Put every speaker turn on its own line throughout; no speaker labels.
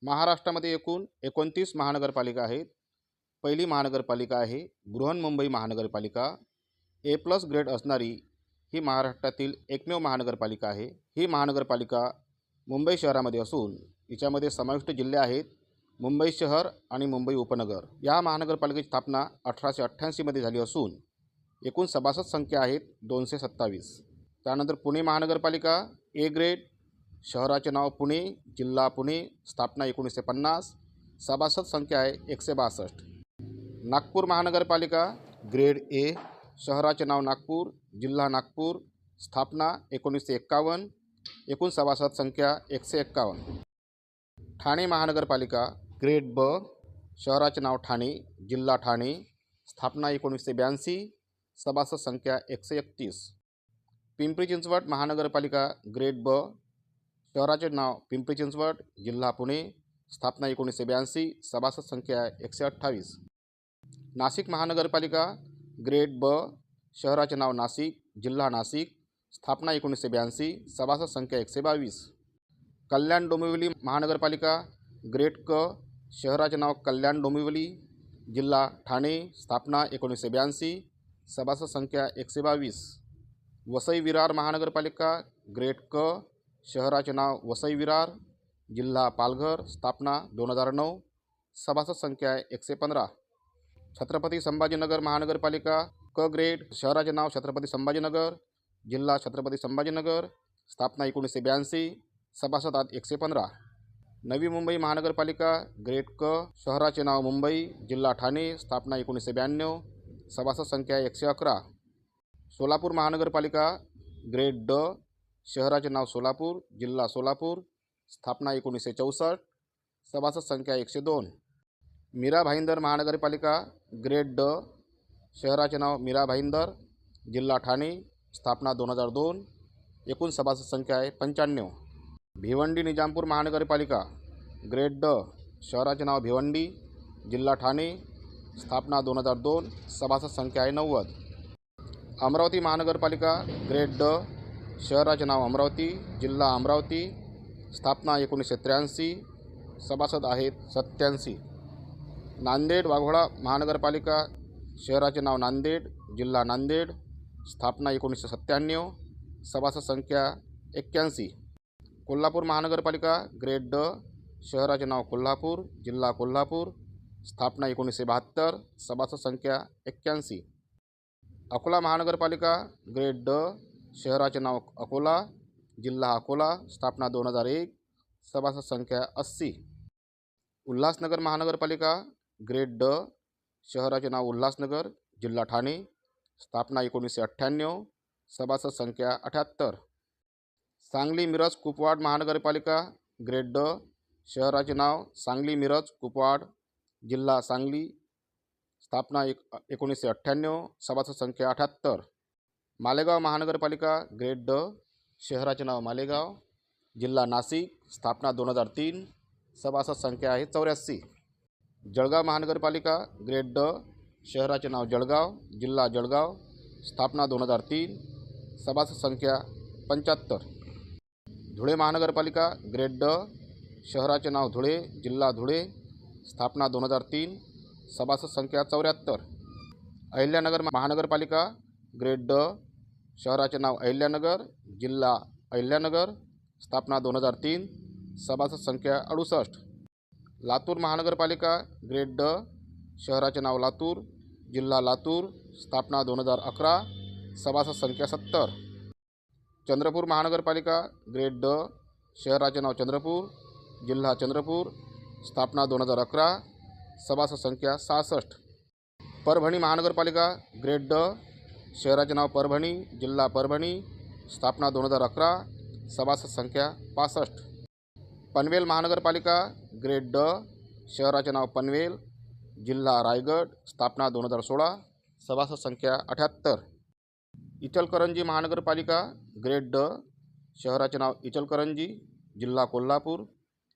महाराष्ट्रामध्ये एकूण 29 महानगरपालिका आहेत. पहिली महानगरपालिका आहे बृहन्मुंबई महानगरपालिका. A+ ग्रेड असणारी ही महाराष्ट्रातील एकमेव महानगरपालिका आहे. ही महानगरपालिका मुंबई शहरामध्ये असून हिच्यामध्ये समाविष्ट जिल्हे आहेत मुंबई शहर आणि मुंबई उपनगर. या महानगरपालिकेची स्थापना 1888 मध्ये झाली असून एकूण सभासद संख्या आहेत 227. त्यानंतर पुणे महानगरपालिका A ग्रेड, शहराचे नाव पुणे, जिल्हा पुणे, स्थापना 1950, सभासद संख्या आहे 162. नागपूर महानगरपालिका ग्रेड A, शहराचे नाव नागपूर, जिल्हा नागपूर, स्थापना 1951, एकूण सभासद संख्या 151. ठाणे महानगरपालिका ग्रेड B, शहराचे नाव ठाणे, जिल्हा ठाणे, स्थापना 1982, सभासद संख्या 131. पिंपरी चिंचवड महानगरपालिका ग्रेड B, शहराचे नाव पिंपरी चिंचवड, जिल्हा पुणे, स्थापना 1982, सभासद संख्या 128. नाशिक महानगरपालिका ग्रेड B, शहराचे नाव नाशिक, जिल्हा नाशिक, स्थापना 1982, सभासद संख्या 122. कल्याण डोंबिवली महानगरपालिका ग्रेड K, शहराचे नाव कल्याण डोंबिवली, जिल्हा ठाणे, स्थापना 1982, सभासद संख्या 122. वसई विरार महानगरपालिका ग्रेड K, शहराचे नाव वसई विरार, जिल्हा पालघर, स्थापना 2009, सभासद संख्या 115. छत्रपती संभाजीनगर महानगरपालिका K ग्रेड, शहराचे नाव छत्रपती संभाजीनगर, जिल्हा छत्रपती संभाजीनगर, स्थापना 1982, सभासद 115. नवी मुंबई महानगरपालिका ग्रेड K, शहराचे नाव मुंबई, जिल्हा ठाणे, स्थापना 1992, सभासद संख्या 111. सोलापूर महानगरपालिका ग्रेड D, शहराचे नाव सोलापूर, जिल्हा सोलापूर, स्थापना 1964, सभासद संख्या 102. मीरा भाईंदर महानगरपालिका ग्रेड D, शहराचे नाव मीरा भाईंदर, जिल्हा ठाणे, स्थापना 2002, एकूण सभासद संख्या आहे 95. भिवंडी निजामपूर महानगरपालिका ग्रेड D, शहराचे नाव भिवंडी, जिल्हा ठाणे, स्थापना 2002, सभासद संख्या आहे 90. अमरावती महानगरपालिका ग्रेड D, शहराचे नाव अमरावती, जिल्हा अमरावती, स्थापना 1983, सभासद आहेत 87. नांदेड वाघोळा महानगरपालिका, शहराचे नाव नांदेड, जिल्हा नांदेड, स्थापना 1997, सभासद संख्या 81. कोल्हापूर महानगरपालिका ग्रेड D, शहराचे नाव कोल्हापूर, जिल्हा कोल्हापूर, स्थापना 1972, सभासद संख्या 81. अकोला महानगरपालिका ग्रेड D, शहराचे नाव अकोला, जिल्हा अकोला, स्थापना 2001, सभासद संख्या 80. उल्हासनगर महानगरपालिका ग्रेड D, शहराचे नाव उल्हासनगर, जिल्हा ठाणे, स्थापना 1998, सभासद संख्या 78. सांगली मिरज कुपवाड महानगरपालिका ग्रेड D, शहराचे नाव सांगली मिरज कुपवाड, जिल्हा सांगली, स्थापना 1998, सभासद संख्या 78. मालेगाव महानगरपालिका ग्रेड D, शहराचे नाव मालेगाव, जिल्हा नाशिक, स्थापना 2003, सभासद संख्या आहे 84. जळगाव महानगरपालिका ग्रेड D, शहराचे नाव जळगाव, जिल्हा जळगाव, स्थापना 2003, सभासद संख्या 75. धुळे महानगरपालिका ग्रेड D, शहराचे नाव धुळे, जिल्हा धुळे, स्थापना 2003, सभासद संख्या 74. अहिल्यानगर महानगरपालिका ग्रेड D, शहराचे नाव अहिल्यानगर, जिल्हा अहिल्यानगर, स्थापना 2003, सभासद संख्या 68. लातूर महानगरपालिका ग्रेड D, शहराचे नाव लातूर, जिल्हा लातूर, स्थापना 2011, सभासद संख्या 70. चंद्रपूर महानगरपालिका ग्रेड D, शहराचे नाव चंद्रपूर, जिल्हा चंद्रपूर, स्थापना 2011, सभासद संख्या 66. परभणी महानगरपालिका ग्रेड D, शहराचे नाव परभणी, जिल्हा परभणी, स्थापना 2011, सभासद संख्या 65. पनवेल महानगरपालिका ग्रेड D, शहराचे नाव पनवेल, जिल्हा रायगड, स्थापना 2016, सभासद संख्या 78. इचलकरंजी महानगरपालिका ग्रेड D, शहराचे नाव इचलकरंजी, जिल्हा कोल्हापूर,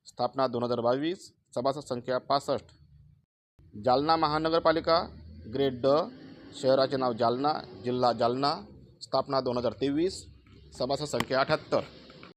स्थापना 2022, सभासद संख्या 65. जालना महानगरपालिका ग्रेड D, शहराचे नाव जालना, जिल्हा जालना, स्थापना 2023, सभासद संख्या 78.